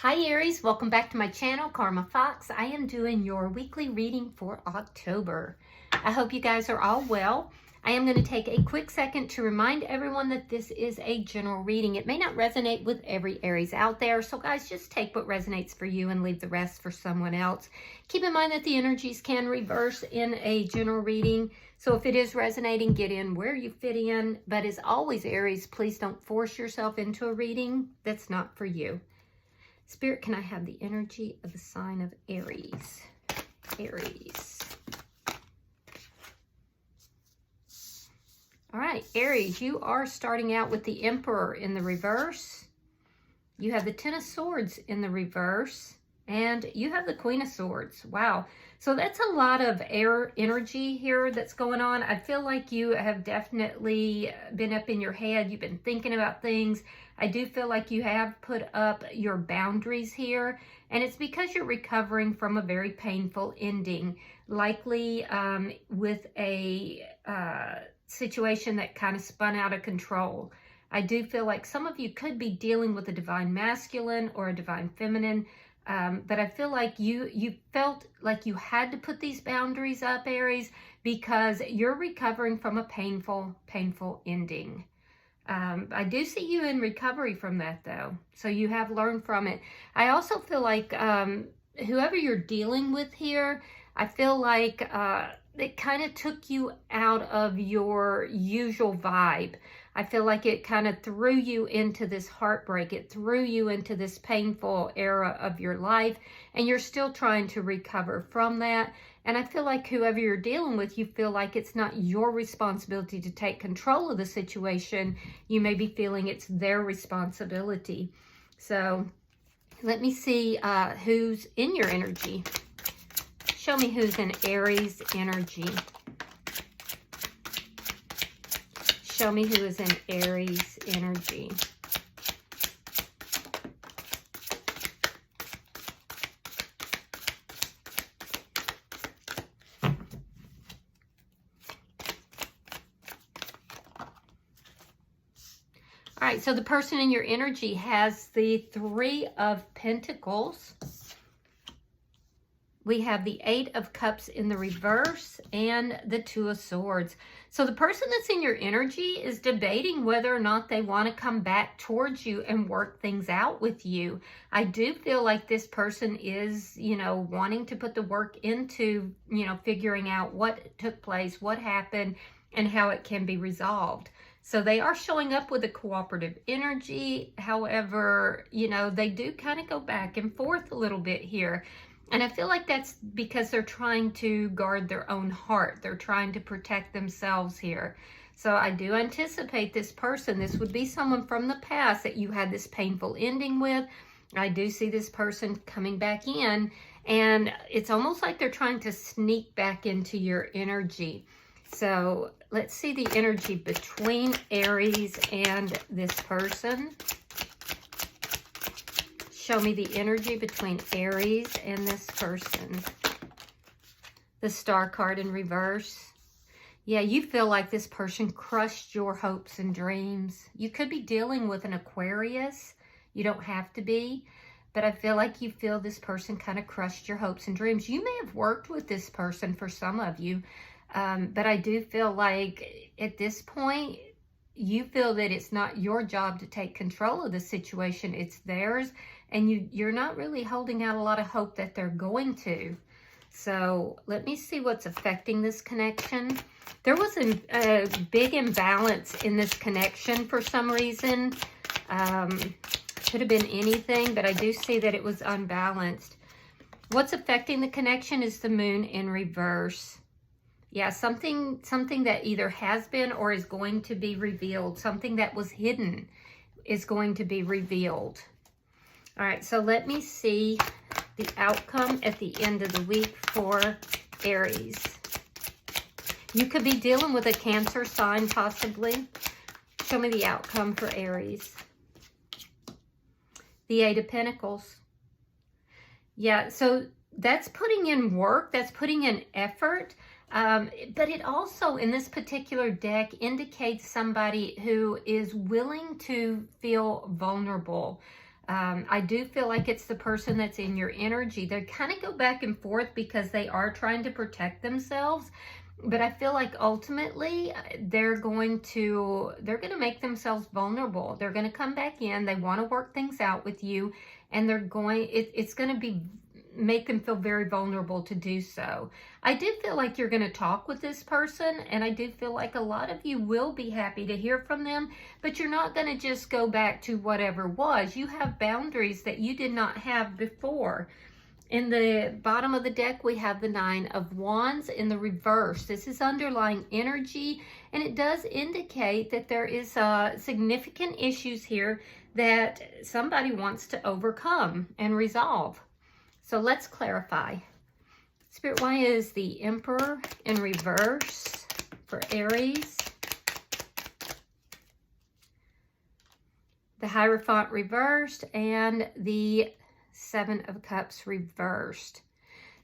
Hi Aries, welcome back to my channel, Karma Fox. I am doing your weekly reading for October. I hope you guys are all well. I am going to take a quick second to remind everyone that this is a general reading. It may not resonate with every Aries out there, so guys, just take what resonates for you and leave the rest for someone else. Keep in mind that the energies can reverse in a general reading, so if it is resonating, get in where you fit in. But as always, Aries, please don't force yourself into a reading that's not for you. Spirit, can I have the energy of the sign of Aries? Aries. All right, Aries, you are starting out with the Emperor in the reverse. You have the Ten of Swords in the reverse. And you have the Queen of Swords. Wow. So that's a lot of air energy here that's going on. I feel like you have definitely been up in your head. You've been thinking about things. I do feel like you have put up your boundaries here. And it's because you're recovering from a very painful ending. Likely with a situation that kind of spun out of control. I do feel like some of you could be dealing with a divine masculine or a divine feminine. But I feel like you felt like you had to put these boundaries up, Aries, because you're recovering from a painful ending. I do see you in recovery from that, though. So you have learned from it. I also feel like whoever you're dealing with here, I feel like it kind of took you out of your usual vibe. I feel like it kind of threw you into this heartbreak. It threw you into this painful era of your life, and you're still trying to recover from that. And I feel like whoever you're dealing with, you feel like it's not your responsibility to take control of the situation. You may be feeling it's their responsibility. So let me see who's in your energy. Show me who's in Aries energy. Show me who is in Aries energy. All right, so the person in your energy has the Three of Pentacles. We have the Eight of Cups in the reverse and the Two of Swords. So the person that's in your energy is debating whether or not they want to come back towards you and work things out with you. I do feel like this person is, wanting to put the work into, figuring out what took place, what happened, and how it can be resolved. So they are showing up with a cooperative energy. However, they do kind of go back and forth a little bit here. And I feel like that's because they're trying to guard their own heart. They're trying to protect themselves here. So I do anticipate this person, this would be someone from the past that you had this painful ending with. I do see this person coming back in, and it's almost like they're trying to sneak back into your energy. So let's see the energy between Aries and this person. Show me the energy between Aries and this person. The Star card in reverse. Yeah, you feel like this person crushed your hopes and dreams. You could be dealing with an Aquarius. You don't have to be. But I feel like you feel this person kind of crushed your hopes and dreams. You may have worked with this person for some of you. But I do feel like at this point, you feel that it's not your job to take control of the situation. It's theirs. And you're not really holding out a lot of hope that they're going to. So let me see what's affecting this connection. There was a big imbalance in this connection for some reason. Could have been anything, but I do see that it was unbalanced. What's affecting the connection is the Moon in reverse. Yeah, something that either has been or is going to be revealed. Something that was hidden is going to be revealed. All right, so let me see the outcome at the end of the week for Aries. You could be dealing with a Cancer sign, possibly. Show me the outcome for Aries. The Eight of Pentacles. Yeah, so that's putting in work. That's putting in effort. But it also, in this particular deck, indicates somebody who is willing to feel vulnerable. I do feel like it's the person that's in your energy. They kind of go back and forth because they are trying to protect themselves. But I feel like ultimately they're going to make themselves vulnerable. They're going to come back in. They want to work things out with you, and it's going to make them feel very vulnerable to do so. I do feel like you're going to talk with this person, and I do feel like a lot of you will be happy to hear from them, but you're not going to just go back to whatever was. You have boundaries that you did not have before. In the bottom of the deck, we have the Nine of Wands in the reverse. This is underlying energy, and it does indicate that there is significant issues here that somebody wants to overcome and resolve. So let's clarify. Spirit, why is the Emperor in reverse for Aries? The Hierophant reversed and the Seven of Cups reversed.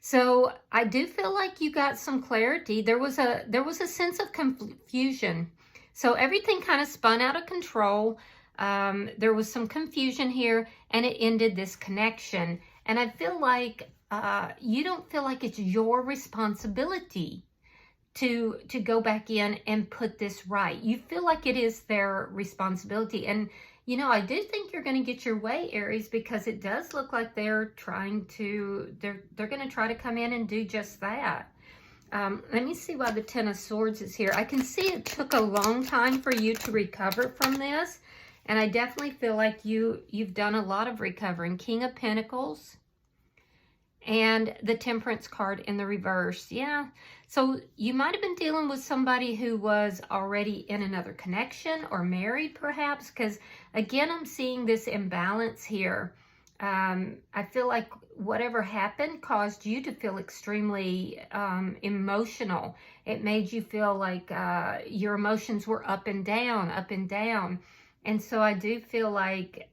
So I do feel like you got some clarity. There was a sense of confusion. So everything kind of spun out of control. There was some confusion here, and it ended this connection. And I feel like you don't feel like it's your responsibility to go back in and put this right. You feel like it is their responsibility. And, you know, I do think you're going to get your way, Aries, because it does look like they're going to try to come in and do just that. Let me see why the Ten of Swords is here. I can see it took a long time for you to recover from this. And I definitely feel like you've done a lot of recovering. King of Pentacles and the Temperance card in the reverse. Yeah. So you might have been dealing with somebody who was already in another connection or married perhaps, because again, I'm seeing this imbalance here. I feel like whatever happened caused you to feel extremely emotional. It made you feel like your emotions were up and down, up and down. And so I do feel like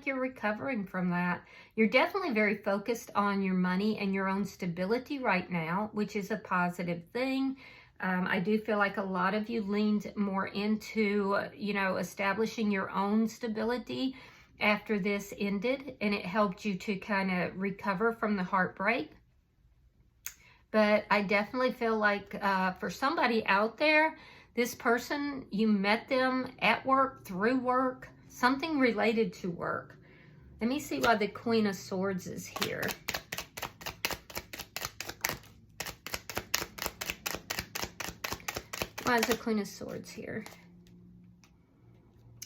you're recovering from that. You're definitely very focused on your money and your own stability right now, which is a positive thing. I do feel like a lot of you leaned more into, you know, establishing your own stability after this ended, and it helped you to kind of recover from the heartbreak. But I definitely feel like for somebody out there, this person, you met them at work, through work, something related to work. Let me see why the Queen of Swords is here. Why is the Queen of Swords here?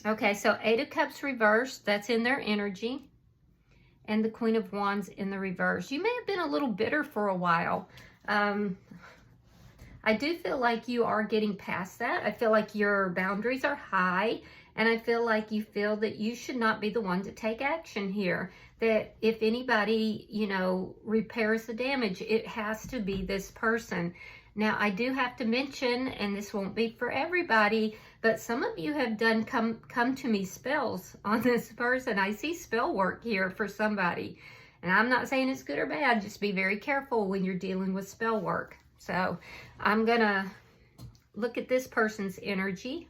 Okay, so Eight of Cups reversed, that's in their energy. And the Queen of Wands in the reverse. You may have been a little bitter for a while. I do feel like you are getting past that. I feel like your boundaries are high, and I feel like you feel that you should not be the one to take action here. That if anybody, you know, repairs the damage, it has to be this person. Now, I do have to mention, and this won't be for everybody, but some of you have done come to me spells on this person. I see spell work here for somebody. And I'm not saying it's good or bad. Just be very careful when you're dealing with spell work. So I'm going to look at this person's energy.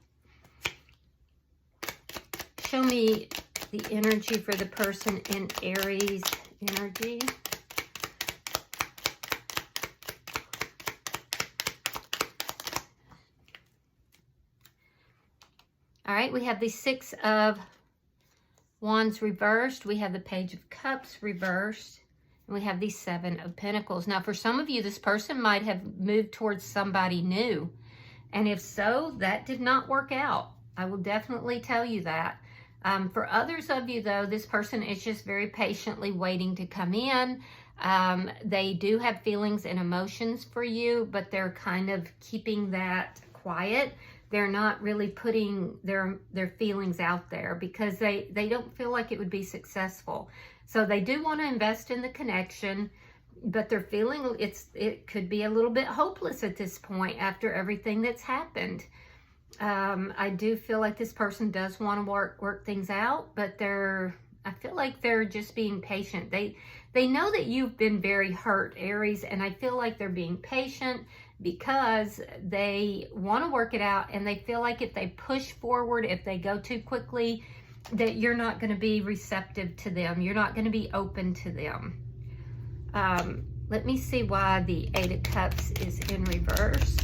Show me the energy for the person in Aries energy. All right, we have the Six of Wands reversed. We have the Page of Cups reversed. And we have the Seven of Pentacles. Now, for some of you, this person might have moved towards somebody new. And if so, that did not work out. I will definitely tell you that. For others of you, though, this person is just very patiently waiting to come in. They do have feelings and emotions for you, but they're kind of keeping that quiet. They're not really putting their feelings out there because they don't feel like it would be successful. So they do want to invest in the connection, but they're feeling it could be a little bit hopeless at this point after everything that's happened. I do feel like this person does want to work things out, but I feel like they're just being patient. They know that you've been very hurt, Aries, and I feel like they're being patient because they want to work it out, and they feel like if they push forward, if they go too quickly, that you're not going to be receptive to them. You're not going to be open to them. Let me see why the Eight of Cups is in reverse.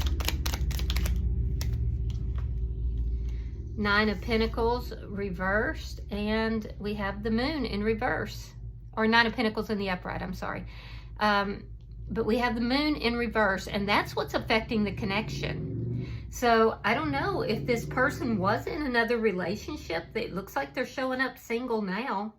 Nine of Pentacles reversed, and we have the Moon in reverse. Or Nine of Pentacles in the upright, I'm sorry. But we have the Moon in reverse, and that's what's affecting the connection. So I don't know if this person was in another relationship. It looks like they're showing up single now.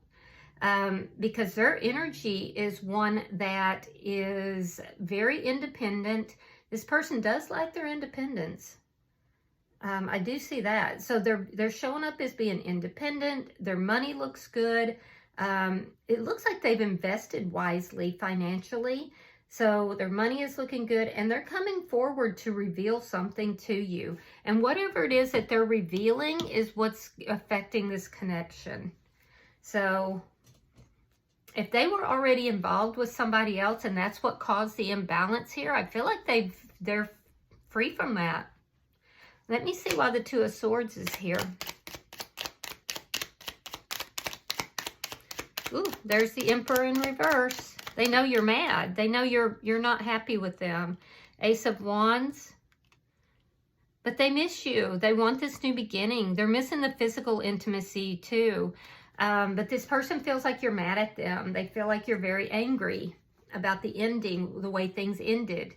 Because their energy is one that is very independent. This person does like their independence. I do see that. So they're showing up as being independent. Their money looks good. It looks like they've invested wisely financially. So their money is looking good, and they're coming forward to reveal something to you. And whatever it is that they're revealing is what's affecting this connection. So if they were already involved with somebody else and that's what caused the imbalance here, I feel like they're free from that. Let me see why the Two of Swords is here. Ooh, there's the Emperor in reverse. They know you're mad. They know you're not happy with them. Ace of Wands. But they miss you. They want this new beginning. They're missing the physical intimacy too. But this person feels like you're mad at them. They feel like you're very angry about the ending, the way things ended.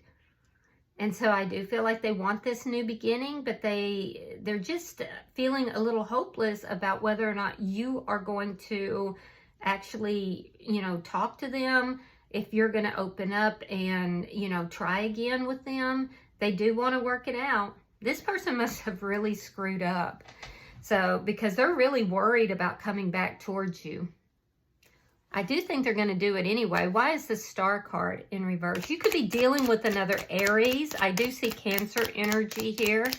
And so I do feel like they want this new beginning, but they're just feeling a little hopeless about whether or not you are going to actually, talk to them, if you're going to open up and, try again with them. They do want to work it out. This person must have really screwed up. So, because they're really worried about coming back towards you. I do think they're going to do it anyway. Why is the Star card in reverse? You could be dealing with another Aries. I do see Cancer energy here.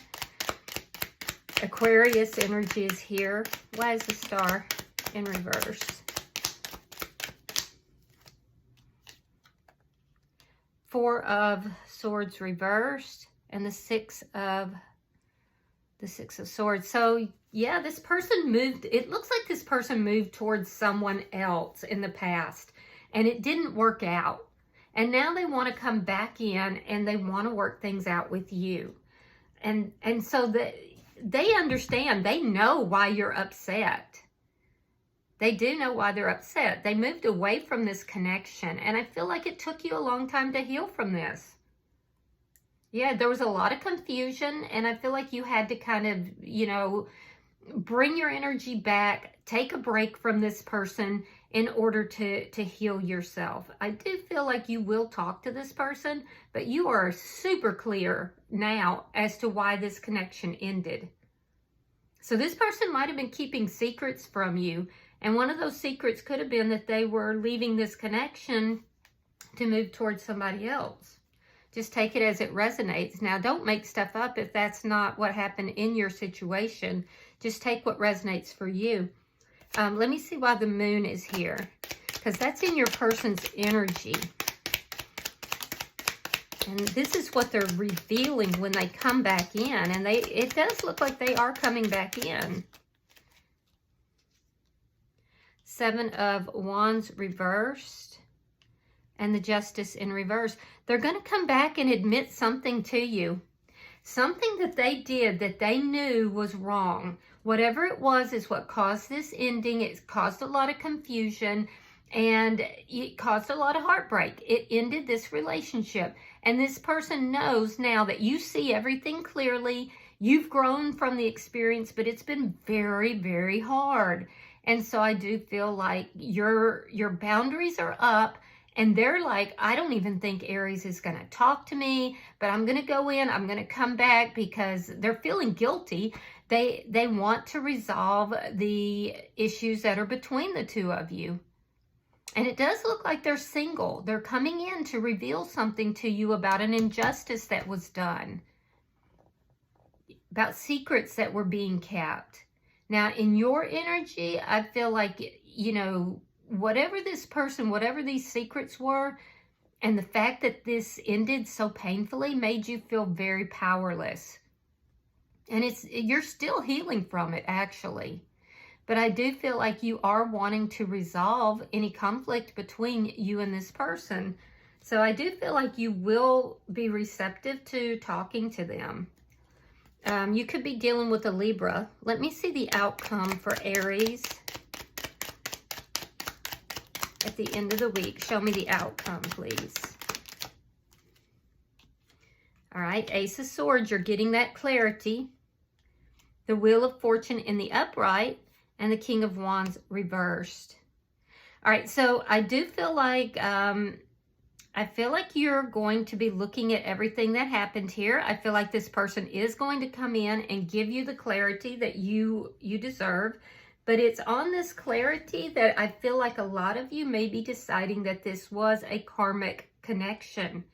Aquarius energy is here. Why is the Star in reverse? Four of Swords reversed, and the Six of Swords. So yeah, this person moved. It looks like this person moved towards someone else in the past, and it didn't work out. And now they want to come back in, and they want to work things out with you. And so they understand. They know why you're upset. They do know why they're upset. They moved away from this connection, and I feel like it took you a long time to heal from this. Yeah, there was a lot of confusion, and I feel like you had to kind of, bring your energy back, take a break from this person in order to heal yourself. I do feel like you will talk to this person, but you are super clear now as to why this connection ended. So this person might have been keeping secrets from you, and one of those secrets could have been that they were leaving this connection to move towards somebody else. Just take it as it resonates. Now, don't make stuff up if that's not what happened in your situation. Just take what resonates for you. Let me see why the Moon is here, because that's in your person's energy. And this is what they're revealing when they come back in. And it does look like they are coming back in. Seven of Wands reversed. And the Justice in reverse. They're going to come back and admit something to you. Something that they did that they knew was wrong. Whatever it was is what caused this ending. It caused a lot of confusion, and it caused a lot of heartbreak. It ended this relationship. And this person knows now that you see everything clearly. You've grown from the experience, but it's been very, very hard. And so I do feel like your boundaries are up. And they're like, I don't even think Aries is going to talk to me, but I'm going to go in, I'm going to come back, because they're feeling guilty. They want to resolve the issues that are between the two of you. And it does look like they're single. They're coming in to reveal something to you about an injustice that was done, about secrets that were being kept. Now, in your energy, I feel like, whatever this person, whatever these secrets were, and the fact that this ended so painfully made you feel very powerless. And you're still healing from it, actually. but I do feel like you are wanting to resolve any conflict between you and this person. So I do feel like you will be receptive to talking to them. You could be dealing with a Libra. Let me see the outcome for Aries at the end of the week. Show me the outcome, please. All right, Ace of Swords, you're getting that clarity. The Wheel of Fortune in the upright, and the King of Wands reversed. All right, so I do feel like you're going to be looking at everything that happened here. I feel like this person is going to come in and give you the clarity that you deserve. But it's on this clarity that I feel like a lot of you may be deciding that this was a karmic connection.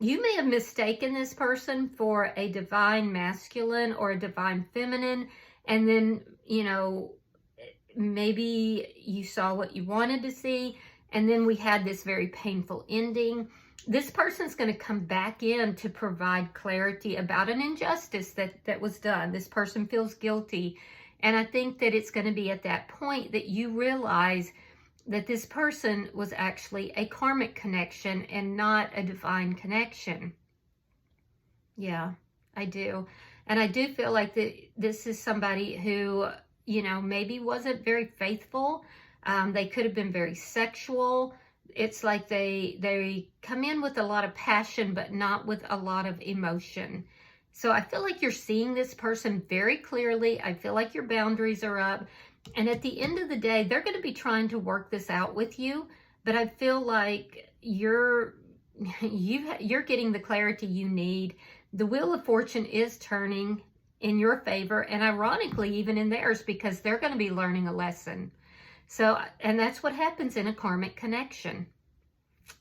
You may have mistaken this person for a divine masculine or a divine feminine. And then, you know, maybe you saw what you wanted to see. And then we had this very painful ending. This person's going to come back in to provide clarity about an injustice that was done. This person feels guilty. And I think that it's going to be at that point that you realize that this person was actually a karmic connection and not a divine connection. Yeah, I do. And I do feel like that this is somebody who, you know, maybe wasn't very faithful. They could have been very sexual. It's like they come in with a lot of passion, but not with a lot of emotion. So I feel like you're seeing this person very clearly. I feel like your boundaries are up. And at the end of the day, they're going to be trying to work this out with you. But I feel like you're getting the clarity you need. The Wheel of Fortune is turning in your favor, and ironically, even in theirs, because they're going to be learning a lesson. So, and that's what happens in a karmic connection.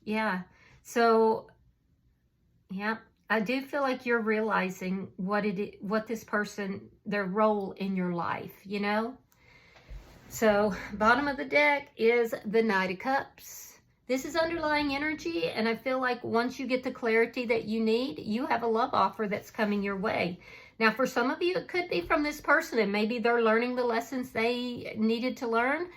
Yeah. So, yeah, I do feel like you're realizing what this person, their role in your life, you know? So, bottom of the deck is the Knight of Cups. This is underlying energy, and I feel like once you get the clarity that you need, you have a love offer that's coming your way. Now, for some of you, it could be from this person, and maybe they're learning the lessons they needed to learn.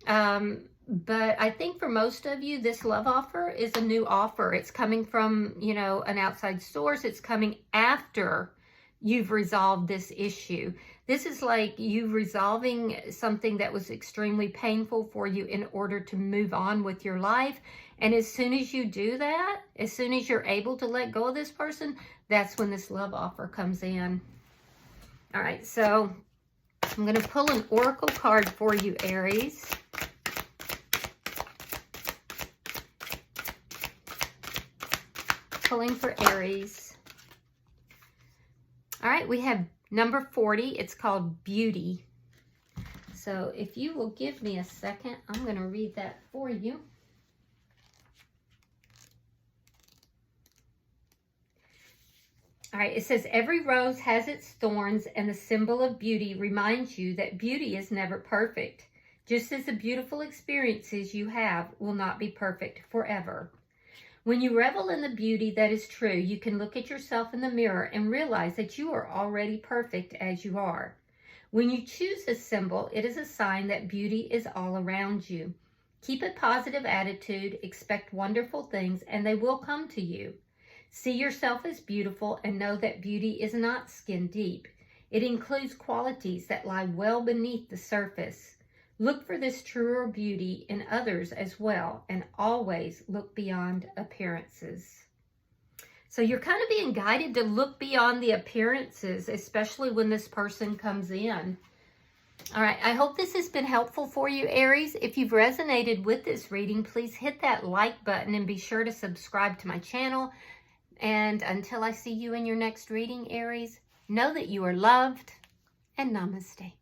But I think for most of you, this love offer is a new offer. It's coming from, you know, an outside source. It's coming after you've resolved this issue. This is like you resolving something that was extremely painful for you in order to move on with your life. And as soon as you do that, as soon as you're able to let go of this person, that's when this love offer comes in. All right, so I'm going to pull an oracle card for you, Aries. Pulling for Aries. All right, we have number 40. It's called Beauty. So if you will give me a second, I'm going to read that for you. All right, it says, every rose has its thorns, and the symbol of beauty reminds you that beauty is never perfect, just as the beautiful experiences you have will not be perfect forever. When you revel in the beauty that is true, you can look at yourself in the mirror and realize that you are already perfect as you are. When you choose this symbol, it is a sign that beauty is all around you. Keep a positive attitude, expect wonderful things, and they will come to you. See yourself as beautiful and know that beauty is not skin deep. It includes qualities that lie well beneath the surface. Look for this truer beauty in others as well, and always look beyond appearances. So you're kind of being guided to look beyond the appearances, especially when this person comes in. All right, I hope this has been helpful for you, Aries. If you've resonated with this reading, please hit that like button and be sure to subscribe to my channel. And until I see you in your next reading, Aries, know that you are loved, and namaste.